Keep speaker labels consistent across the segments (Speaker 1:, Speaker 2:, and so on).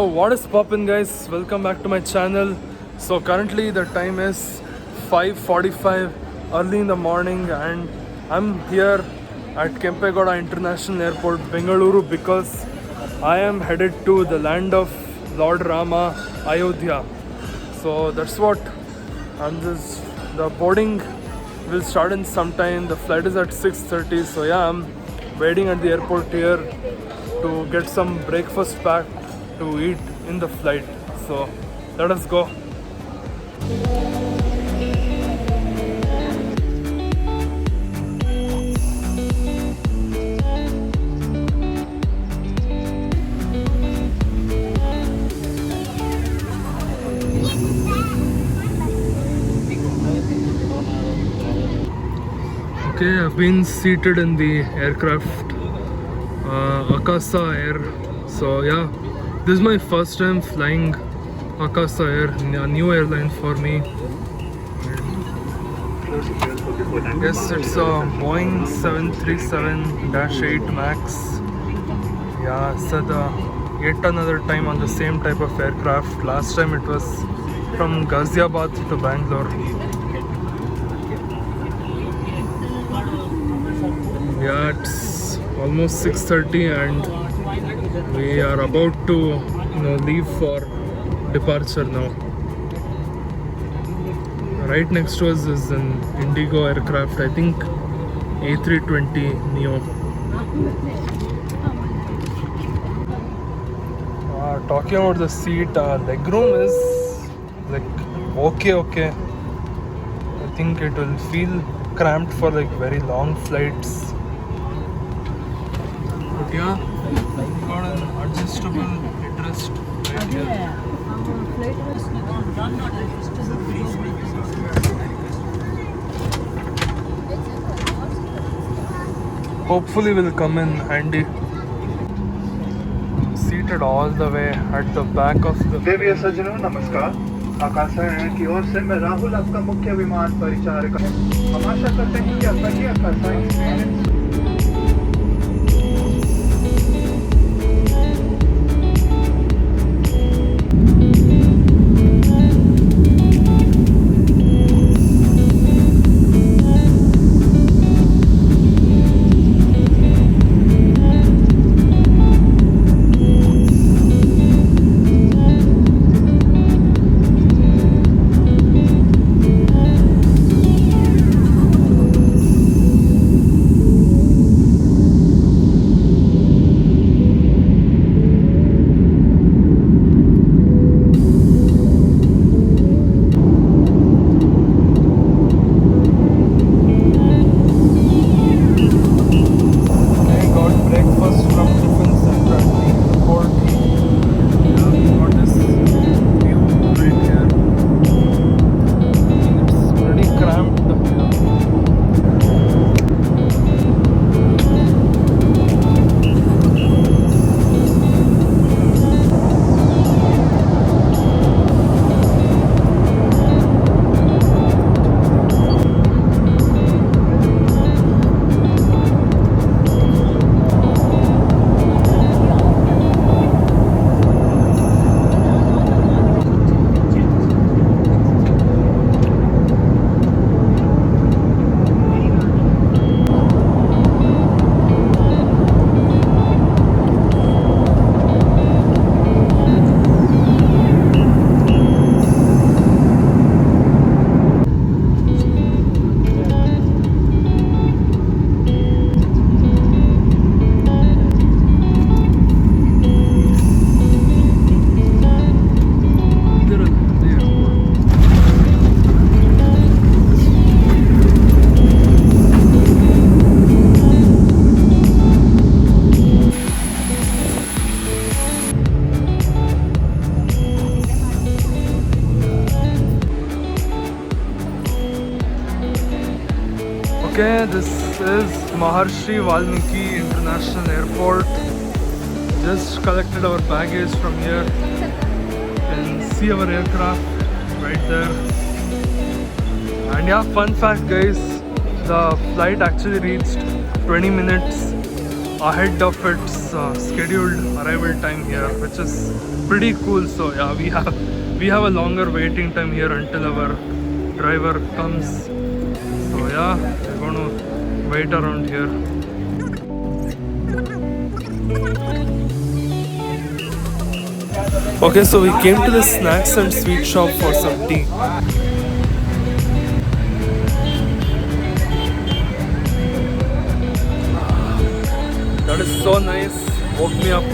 Speaker 1: what is poppin', guys? Welcome back to my channel. So currently the time is 5:45 early in the morning and I'm here at Kempegowda International Airport, Bengaluru, because I am headed to the land of Lord Rama, Ayodhya. So that's what the boarding will start in some time. The flight is at 6:30, so yeah, I'm waiting at the airport here to get some breakfast packed to eat in the flight. So let us go. Okay, I've been seated in the aircraft, Akasa Air. So yeah, this is my first time flying Akasa Air, a new airline for me. I guess it's a Boeing 737-8 Max. Yeah, I said yet another time on the same type of aircraft. Last time it was from Ghaziabad to Bangalore. Yeah, it's almost 6:30 and we are about to leave for departure now. Right next to us is an Indigo aircraft, I think A320 Neo. Talking about the seat, legroom is like okay. I think it will feel cramped for like very long flights. But yeah, got an adjustable headrest right here. Hopefully will come in handy. I'm seated all the way at the back of the
Speaker 2: देवी सज्जनों नमस्कार। आकाशा air की ओर से मैं राहुल आपका मुख्य विमान परिचारक हूं। हम आशा करते हैं कि आपका ये आकाशा experience
Speaker 1: Okay, this is Maharshi Valmiki International Airport. Just collected our baggage from here. You can see our aircraft right there. And yeah, fun fact guys, the flight actually reached 20 minutes ahead of its scheduled arrival time here, which is pretty cool. So yeah, we have a longer waiting time here until our driver comes. So yeah, we're gonna wait around here. Okay, so we came to the snacks and sweet shop for some tea. That is so nice. Woke me up.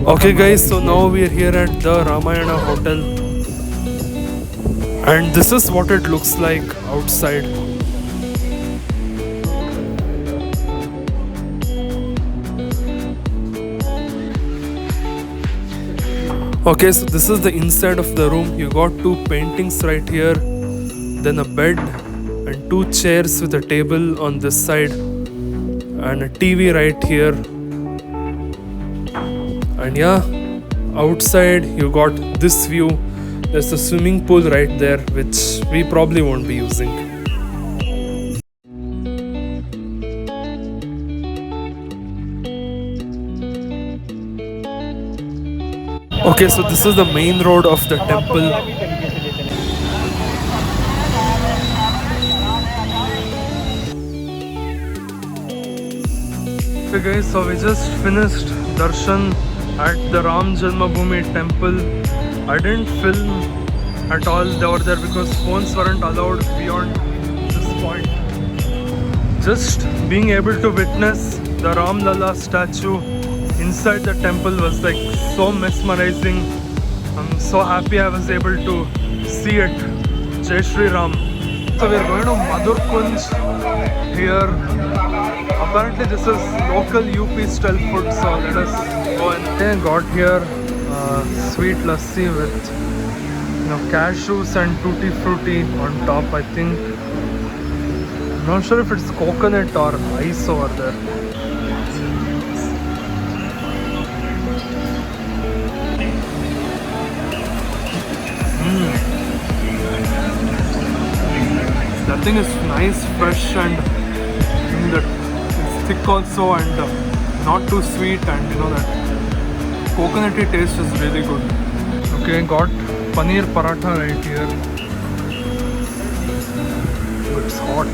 Speaker 1: Okay, guys, so now we are here at the Ramayana Hotel, and this is what it looks like outside. Okay, so this is the inside of the room. You got two paintings right here, then a bed and two chairs with a table on this side and a TV right here. And yeah, outside you got this view. There's a swimming pool right there, which we probably won't be using. Okay, so this is the main road of the temple. Okay guys, so we just finished darshan at the Ram Janmabhoomi temple. I didn't film at all over there because phones weren't allowed beyond this point. Just being able to witness the Ram Lalla statue inside the temple was like so mesmerizing. I'm so happy I was able to see it. Jai Shri Ram. So we're going to Madhur Kunj here. Apparently this is local UP style food, so let us go and I got here sweet lassi with cashews and tutti frutti on top. I think I'm not sure if it's coconut or ice over there. That thing is nice, fresh, and it's thick also, and not too sweet, and that coconutty taste is really good. Okay, got paneer paratha right here. It's hot.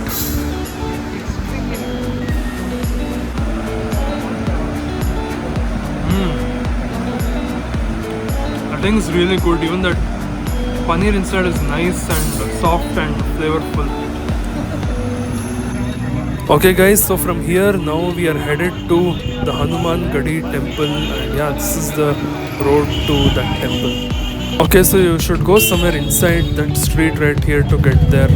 Speaker 1: I think it's really good. Even that paneer inside is nice and soft and flavorful. Okay guys, so from here now we are headed to the Hanuman Gadi temple, and yeah, this is the road to that temple. Okay, so you should go somewhere inside that street right here to get there.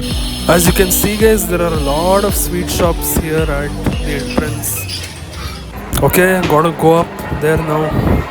Speaker 1: As you can see guys, there are a lot of sweet shops here at the entrance. Okay, I'm gonna go up there now.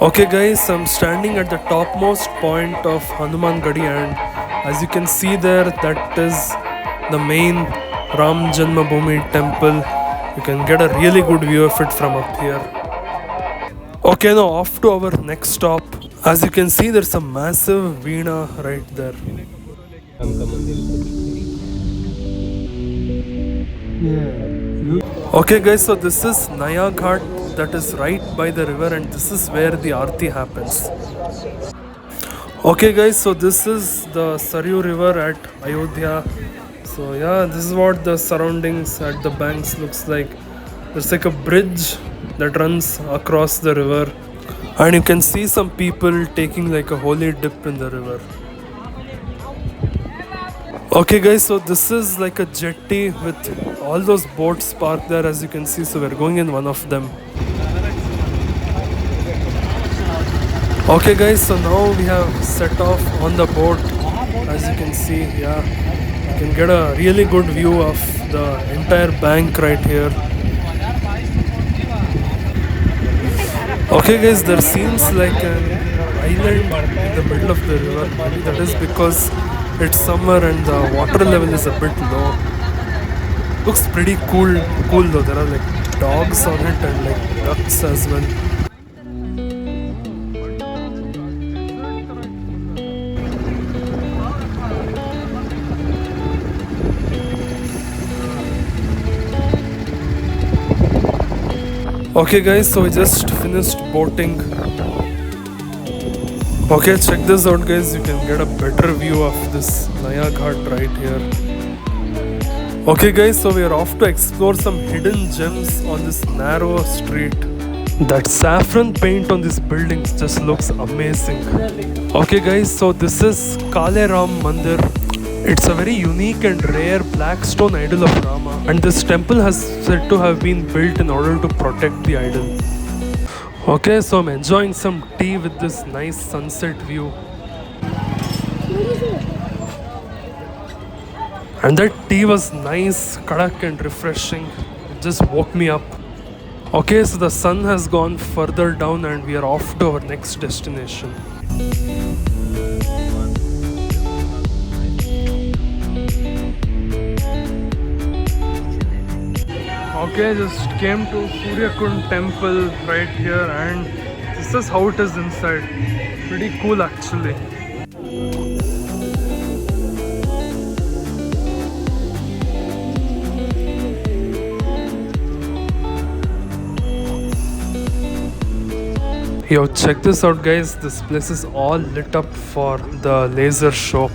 Speaker 1: Okay guys, I'm standing at the topmost point of Hanuman Gadi, and as you can see there, that is the main Ram Janmabhoomi temple. You can get a really good view of it from up here. Okay, now off to our next stop. As you can see, there's a massive veena right there. Okay guys, so this is Naya Ghat, that is right by the river, and this is where the Aarti happens. Okay guys, so this is the Saryu river at Ayodhya. So yeah, this is what the surroundings at the banks looks like. There's like a bridge that runs across the river, and you can see some people taking like a holy dip in the river. Okay guys, so this is like a jetty with all those boats parked there, as you can see. So we're going in one of them. Okay guys, so now we have set off on the boat. As you can see, yeah, you can get a really good view of the entire bank right here. Okay guys, there seems like an island in the middle of the river. Maybe that is because it's summer and the water level is a bit low. Looks pretty cool though. There are like dogs on it and like ducks as well. Okay guys, so we just finished boating. Okay, check this out guys, you can get a better view of this Naya Ghat right here. Okay guys, so we are off to explore some hidden gems on this narrow street. That saffron paint on these buildings just looks amazing. Okay guys, so this is Kale Ram Mandir. It's a very unique and rare black stone idol of Rama, and this temple has said to have been built in order to protect the idol. Okay, so I'm enjoying some tea with this nice sunset view. And that tea was nice, kadak and refreshing. It just woke me up. Okay, so the sun has gone further down and we are off to our next destination. Okay, just came to Suryakund temple right here and this is how it is inside. Pretty cool actually. Yo, check this out guys, this place is all lit up for the laser show.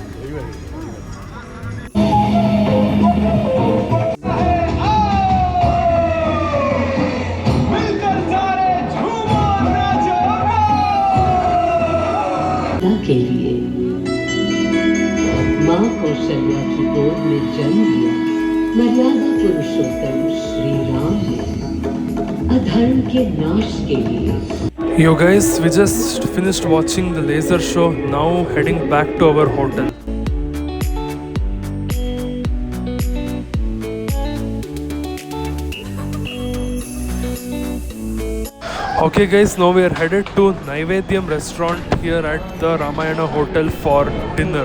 Speaker 3: के लिए माँ कौशल्या की गोद में जन्म लिया मर्यादा पुरुषोत्तम श्री राम ने अधर्म के नाश के लिए.
Speaker 1: Yo guys, we just finished watching the laser show, now heading back to our hotel. Okay guys, now we are headed to Naivedyam restaurant here at the Ramayana Hotel for dinner.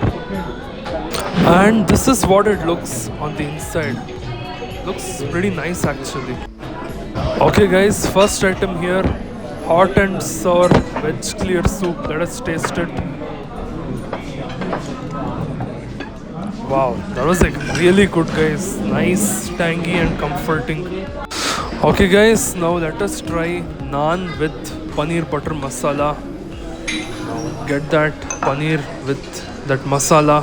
Speaker 1: And this is what it looks on the inside. Looks pretty nice actually. Okay guys, first item here, hot and sour veg clear soup. Let us taste it. Wow, that was like really good guys. Nice, tangy and comforting. Okay guys, now let us try naan with paneer butter masala. Now get that paneer with that masala.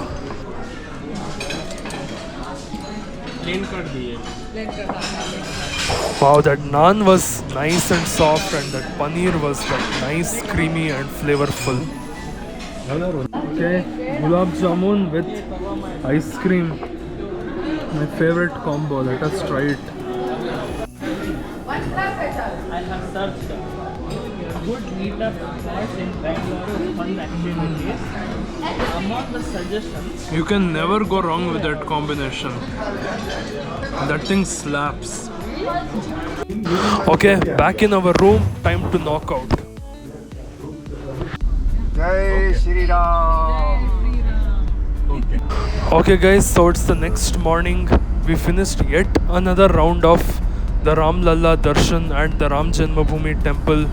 Speaker 1: Wow, that naan was nice and soft and that paneer was like nice, creamy and flavorful. Okay, gulab jamun with ice cream. My favorite combo. Let us try it.
Speaker 4: I have searched good meetup spots in Bangalore, fun activities. Among the suggestions,
Speaker 1: You can never go wrong with that combination. That thing slaps. Okay, back in our room, time to knock out.
Speaker 2: जय Shri Ram.
Speaker 1: Okay guys, so it's the next morning. We finished yet another round of the Ram Lalla Darshan and the Ram Janmabhoomi temple,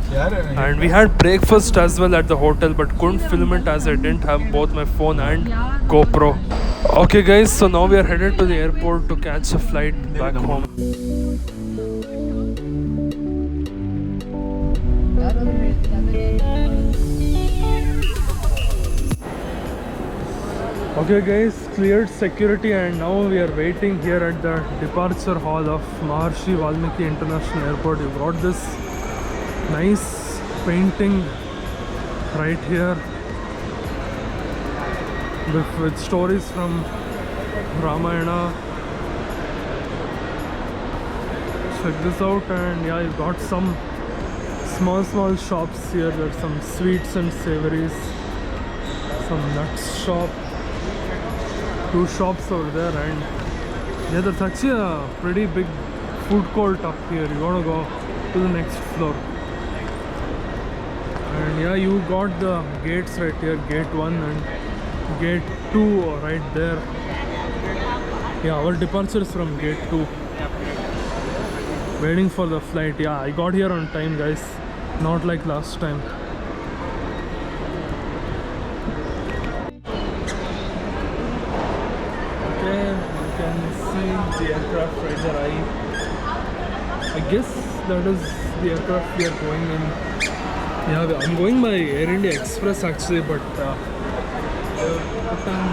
Speaker 1: and we had breakfast as well at the hotel but couldn't film it as I didn't have both my phone and GoPro. Okay guys, so now we are headed to the airport to catch a flight back home. Okay guys, cleared security and now we are waiting here at the departure hall of Maharshi Valmiki International Airport. You got this nice painting right here with stories from Ramayana. Check this out, and yeah, you got some small shops here. There's some sweets and savories, some nuts shop, 2 shops over there, and Yeah, there's actually a pretty big food court up here. You want to go to the next floor. And yeah, you got the gates right here, gate 1 and gate 2 right there. Yeah, our departure is from gate 2. Waiting for the flight. Yeah, I got here on time, guys. Not like last time. Okay, you can see the aircraft right there. I guess that is the aircraft we are going in. Yeah, I'm going by Air India Express actually, but they've put on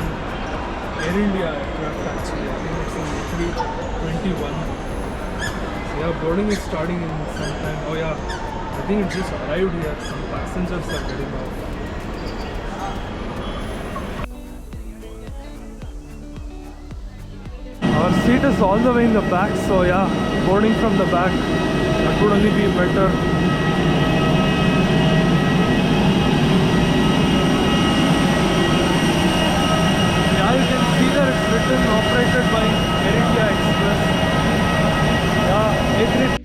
Speaker 1: Air India aircraft actually. I think it's in 321. So yeah, boarding is starting in some time. Oh yeah, I think it just arrived here. Some passengers are getting off. Our seat is all the way in the back, so yeah, boarding from the back, that would only be better. Yeah, you can see that it's written operated by Air India Express. Yeah, A3.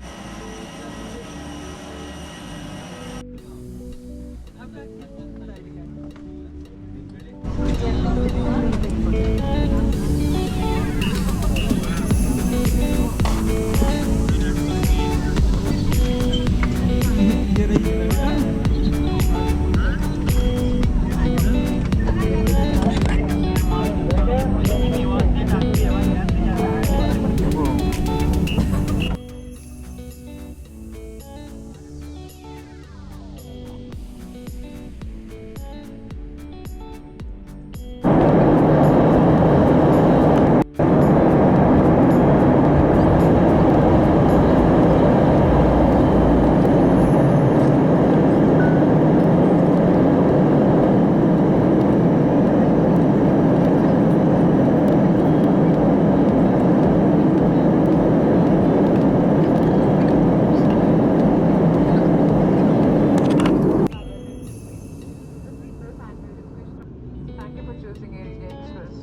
Speaker 5: Thank you for choosing Air India Express.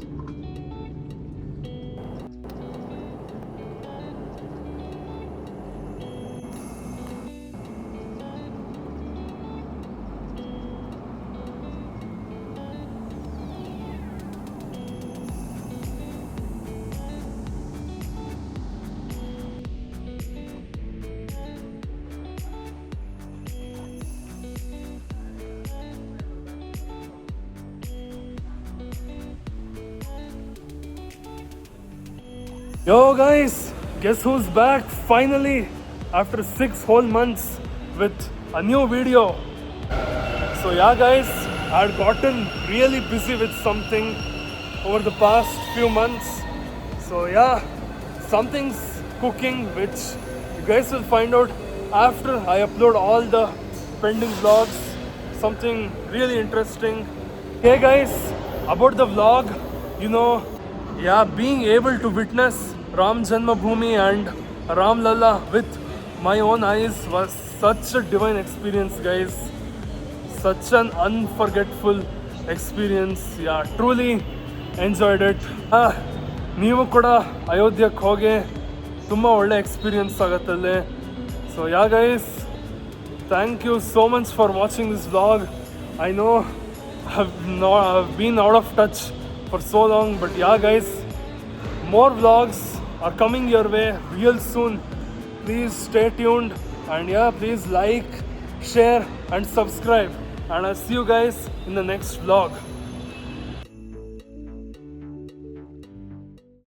Speaker 1: Yo guys, guess who's back finally after 6 whole months with a new video. So yeah guys, I had gotten really busy with something over the past few months. So yeah, something's cooking which you guys will find out after I upload all the pending vlogs. Something really interesting. Hey guys, about the vlog, yeah, being able to witness Ram Janmabhoomi and Ram Lalla with my own eyes was such a divine experience, guys. Such an unforgettable experience. Yeah, truly enjoyed it. ನೀವು ಕೂಡ ಅಯೋಧ್ಯಕ್ಕೆ ಹೋಗಿ ತುಂಬ ಒಳ್ಳೆ experience ಆಗುತ್ತಲ್ಲೇ. So yeah guys, thank you so much for watching this vlog. I know I've been out of touch for so long, but yeah guys, more vlogs are coming your way real soon. Please stay tuned and yeah, please like, share and subscribe, and I'll see you guys in the next vlog.